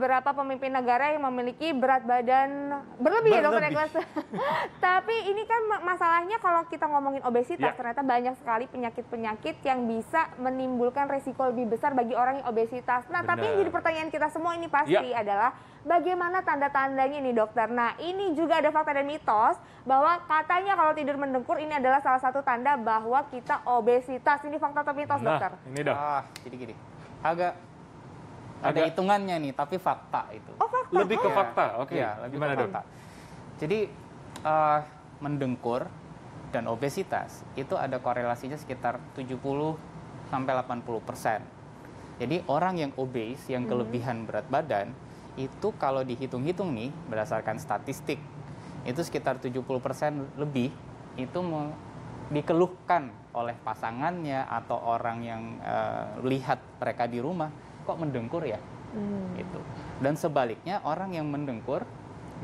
beberapa pemimpin negara yang memiliki berat badan berlebih ya Dokter Ikhlas. Tapi ini kan masalahnya kalau kita ngomongin obesitas, ternyata banyak sekali penyakit-penyakit yang bisa menimbulkan resiko lebih besar bagi orang yang obesitas. Nah, tapi yang jadi pertanyaan kita semua ini pasti adalah bagaimana tanda-tandanya nih dokter? Nah, ini juga ada fakta dan mitos bahwa katanya kalau tidur mendengkur ini adalah salah satu tanda bahwa kita obesitas. Ini fakta atau mitos dokter? Ini dok. Jadi gini, agak ada hitungannya nih, tapi fakta itu. Oh, fakta. Lebih ke fakta, oke. Ya, lebih Gimana ke dok? fakta. Jadi mendengkur dan obesitas itu ada korelasinya sekitar 70-80%. Jadi orang yang obes, yang kelebihan berat badan, itu kalau dihitung-hitung nih, berdasarkan statistik, itu sekitar 70% lebih, itu dikeluhkan oleh pasangannya atau orang yang lihat mereka di rumah, kok mendengkur ya? Gitu. Dan sebaliknya, orang yang mendengkur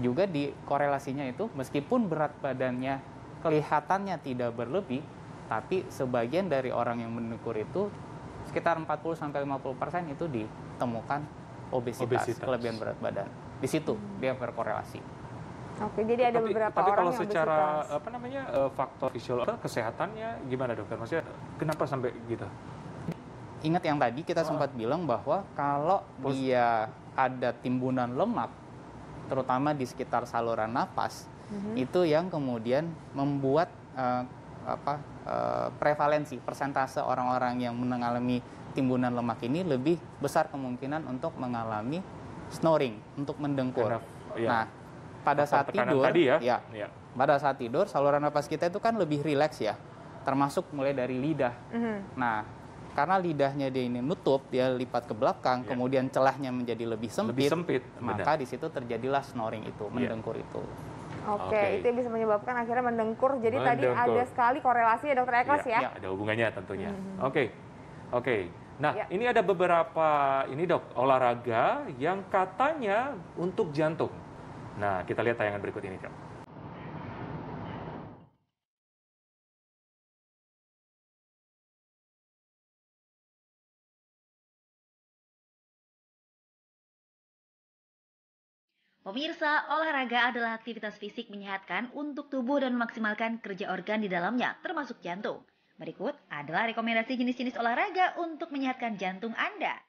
juga di korelasinya itu, meskipun berat badannya kelihatannya tidak berlebih, tapi sebagian dari orang yang mendengkur itu sekitar 40-50% itu ditemukan obesitas, kelebihan berat badan. Di situ dia berkorelasi. Oke, jadi ada beberapa tapi orang kalau yang secara obesitas. faktor fisiologis kesehatannya gimana dokter? Maksudnya kenapa sampai gitu? Ingat yang tadi kita sempat bilang bahwa kalau dia ada timbunan lemak, terutama di sekitar saluran napas, itu yang kemudian membuat prevalensi persentase orang-orang yang mengalami timbunan lemak ini lebih besar kemungkinan untuk mengalami snoring, untuk mendengkur. Nah, pada saat tidur, pada saat tidur saluran napas kita itu kan lebih rileks ya, termasuk mulai dari lidah. Nah, karena lidahnya dia ini nutup, dia lipat ke belakang, kemudian celahnya menjadi lebih sempit, maka di situ terjadilah snoring itu, mendengkur itu. Oke, itu yang bisa menyebabkan akhirnya mendengkur. Jadi tadi ada sekali korelasi ya Dokter Ikhlas ya? Ada hubungannya tentunya. Oke. Nah, ini ada beberapa dok olahraga yang katanya untuk jantung. Nah, kita lihat tayangan berikut ini dok. Pemirsa, olahraga adalah aktivitas fisik menyehatkan untuk tubuh dan memaksimalkan kerja organ di dalamnya, termasuk jantung. Berikut adalah rekomendasi jenis-jenis olahraga untuk menyehatkan jantung Anda.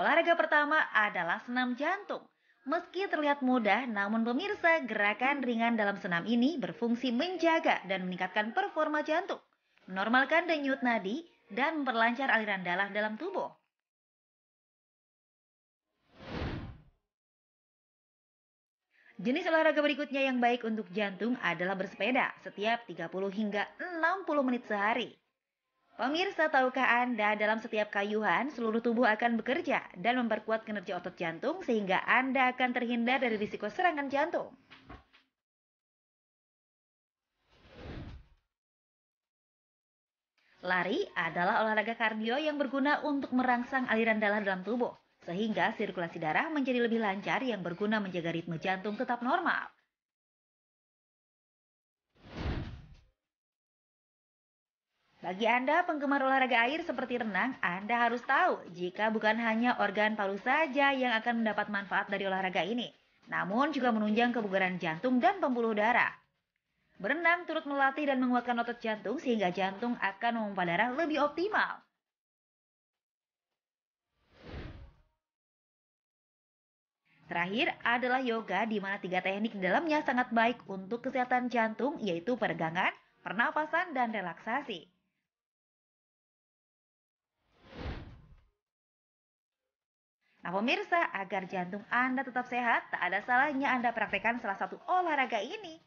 Olahraga pertama adalah senam jantung. Meski terlihat mudah, namun pemirsa, gerakan ringan dalam senam ini berfungsi menjaga dan meningkatkan performa jantung, menormalkan denyut nadi, dan memperlancar aliran darah dalam tubuh. Jenis olahraga berikutnya yang baik untuk jantung adalah bersepeda setiap 30 hingga 60 menit sehari. Pemirsa, tahukah Anda dalam setiap kayuhan seluruh tubuh akan bekerja dan memperkuat kinerja otot jantung sehingga Anda akan terhindar dari risiko serangan jantung. Lari adalah olahraga kardio yang berguna untuk merangsang aliran darah dalam tubuh, sehingga sirkulasi darah menjadi lebih lancar yang berguna menjaga ritme jantung tetap normal. Bagi Anda penggemar olahraga air seperti renang, Anda harus tahu jika bukan hanya organ paru saja yang akan mendapat manfaat dari olahraga ini, namun juga menunjang kebugaran jantung dan pembuluh darah. Berenang turut melatih dan menguatkan otot jantung sehingga jantung akan memompa darah lebih optimal. Terakhir adalah yoga, di mana 3 teknik di dalamnya sangat baik untuk kesehatan jantung, yaitu peregangan, pernapasan, dan relaksasi. Nah pemirsa, agar jantung Anda tetap sehat, tak ada salahnya Anda praktekkan salah satu olahraga ini.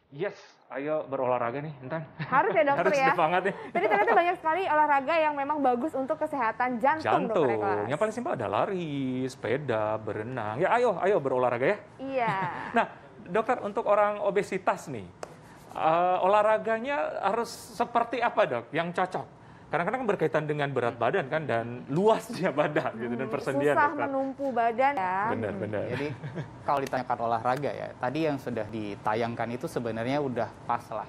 Yes, ayo berolahraga nih, Intan. Harus ya dokter Harus ya. semangat nih. Jadi ternyata banyak sekali olahraga yang memang bagus untuk kesehatan jantung. Dokter Ikhlas. Yang paling simpel ada lari, sepeda, berenang. Ya ayo berolahraga ya. Iya. Nah, dokter, untuk orang obesitas nih, olahraganya harus seperti apa dok yang cocok? Kadang-kadang berkaitan dengan berat badan kan dan luasnya badan gitu dan persendian. Susah menumpu badan ya. Benar. Jadi kalau ditanyakan olahraga ya, tadi yang sudah ditayangkan itu sebenarnya udah pas lah.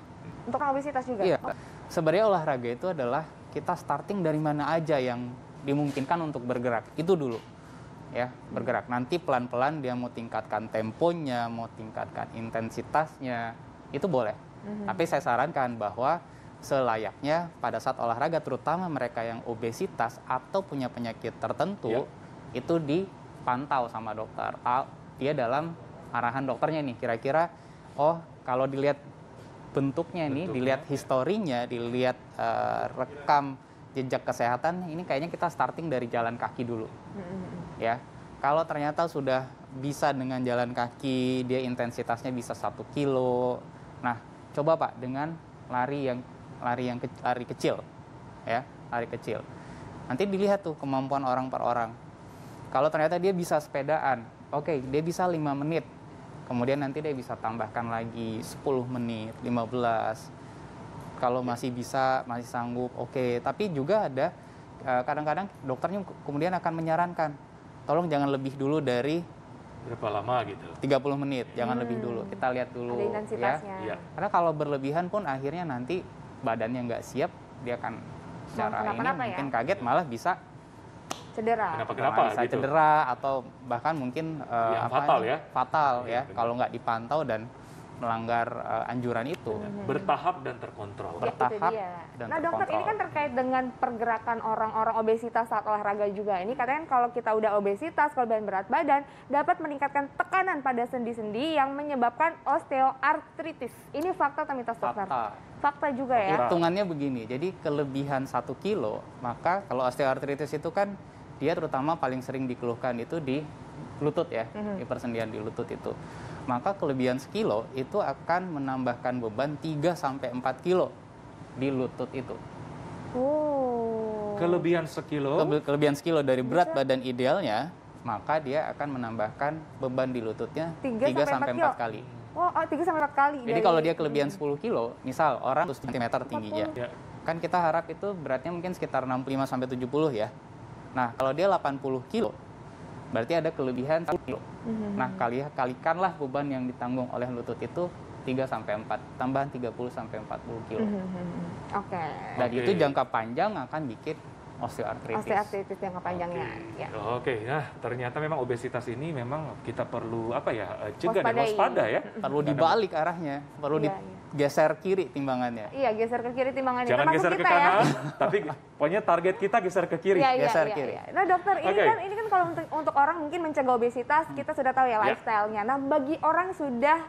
Untuk obesitas juga? Iya. Sebenarnya olahraga itu adalah kita starting dari mana aja yang dimungkinkan untuk bergerak. Itu dulu. Ya, bergerak. Nanti pelan-pelan dia mau tingkatkan temponya, mau tingkatkan intensitasnya, itu boleh. Tapi saya sarankan bahwa selayaknya pada saat olahraga, terutama mereka yang obesitas atau punya penyakit tertentu, itu dipantau sama dokter. Dia dalam arahan dokternya nih, kira-kira, oh kalau dilihat bentuknya nih, dilihat historinya, dilihat rekam jejak kesehatan, ini kayaknya kita starting dari jalan kaki dulu. Ya, kalau ternyata sudah bisa dengan jalan kaki, dia intensitasnya bisa 1 kilo. Nah, coba Pak dengan lari kecil, ya, lari kecil. Nanti dilihat tuh kemampuan orang per orang. Kalau ternyata dia bisa sepedaan, oke, dia bisa 5 menit. Kemudian nanti dia bisa tambahkan lagi 10 menit, 15. Kalau masih bisa, masih sanggup, oke. Tapi juga ada kadang-kadang dokternya kemudian akan menyarankan, tolong jangan lebih dulu dari berapa lama gitu? 30 menit, jangan lebih dulu. Kita lihat dulu. Ada intensitasnya. Ya. Karena kalau berlebihan pun akhirnya nanti badannya nggak siap, dia akan secara ini mungkin kaget, malah bisa cedera. Kenapa bisa gitu? cedera atau bahkan mungkin fatal ya kalau nggak dipantau dan melanggar anjuran itu. Bertahap dan terkontrol. Bertahap dan Nah dokter, ini kan terkait dengan pergerakan orang-orang obesitas saat olahraga juga. Ini katanya kalau kita udah obesitas, kelebihan berat badan, dapat meningkatkan tekanan pada sendi-sendi yang menyebabkan osteoartritis. Ini fakta atau mitos dokter? Fakta juga ya? Hitungannya begini, jadi kelebihan 1 kilo, maka kalau osteoartritis itu kan dia terutama paling sering dikeluhkan itu di lutut ya, di persendian di lutut itu. Maka kelebihan sekilo itu akan menambahkan beban 3-4 kilo di lutut itu. Kelebihan sekilo dari berat badan idealnya, maka dia akan menambahkan beban di lututnya 3-4 kali. Oh, 3-4 kali. Jadi kalau dia kelebihan 10 kilo, misal orang 100 cm tingginya, kan kita harap itu beratnya mungkin sekitar 65-70 ya. Nah, kalau dia 80 kilo, berarti ada kelebihan 1 kilo. Nah, kalikanlah beban yang ditanggung oleh lutut itu 3-4, tambahan 30-40 kilo. Oke. Dan itu jangka panjang akan bikin osteoartritis. Osteoartritis jangka panjangnya. Oke, nah ternyata memang obesitas ini memang kita perlu cegah dan waspada ya. Perlu dibalik arahnya, perlu digeser kiri timbangannya. Iya, geser ke kiri timbangannya. Jangan geser ke kanan, tapi pokoknya target kita geser ke kiri. Geser kiri. Nah dokter, ini kan kalau untuk orang mungkin mencegah obesitas, kita sudah tahu ya lifestyle-nya. Nah bagi orang sudah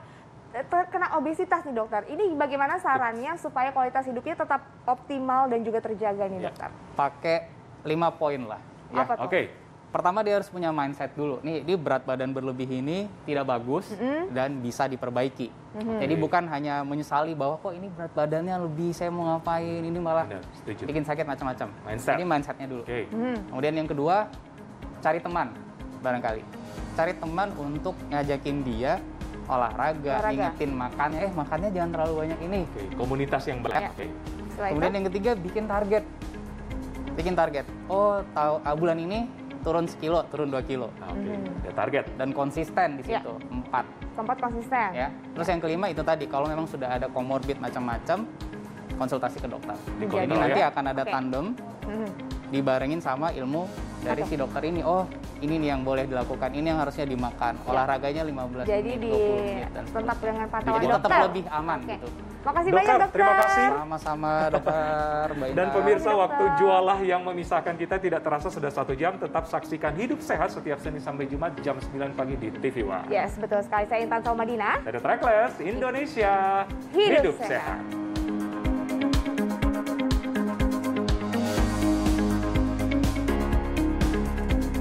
terkena obesitas nih dokter, ini bagaimana sarannya supaya kualitas hidupnya tetap optimal dan juga terjaga nih dokter? Pakai 5 poin lah. Ya. Oke. Pertama dia harus punya mindset dulu. Nih, berat badan berlebih ini tidak bagus dan bisa diperbaiki. Jadi bukan hanya menyesali bahwa kok ini berat badannya lebih, saya mau ngapain, ini malah bikin sakit macam-macam. Jadi mindsetnya dulu. Kemudian yang kedua, cari teman barangkali. Cari teman untuk ngajakin dia olahraga, ingetin makannya, makannya jangan terlalu banyak ini. Komunitas yang baik. Kemudian yang ketiga, bikin target. Oh, bulan ini turun sekilo, turun 2 kilo. Ya, target. Dan konsisten di situ, 4. Keempat konsisten. Ya. Terus yang kelima itu tadi, kalau memang sudah ada komorbid macam-macam, konsultasi ke dokter. Jadi nanti akan ada tandem, dibarengin sama ilmu dari si dokter ini. Oh, ini nih yang boleh dilakukan, ini yang harusnya dimakan. Olahraganya 15 Jadi menit, 20 menit. Dan tetap dengan pantauan jadi dokter. tetap lebih aman gitu. Makasih banyak dokter. Terima kasih. Sama-sama dokter. Dan pemirsa, waktu jualah yang memisahkan kita tidak terasa sudah 1 jam. Tetap saksikan Hidup Sehat setiap Senin sampai Jumat jam 9 pagi di TV One. Yes, betul sekali. Saya Intan Salmadina. Dari Trackless Indonesia. Hidup Sehat.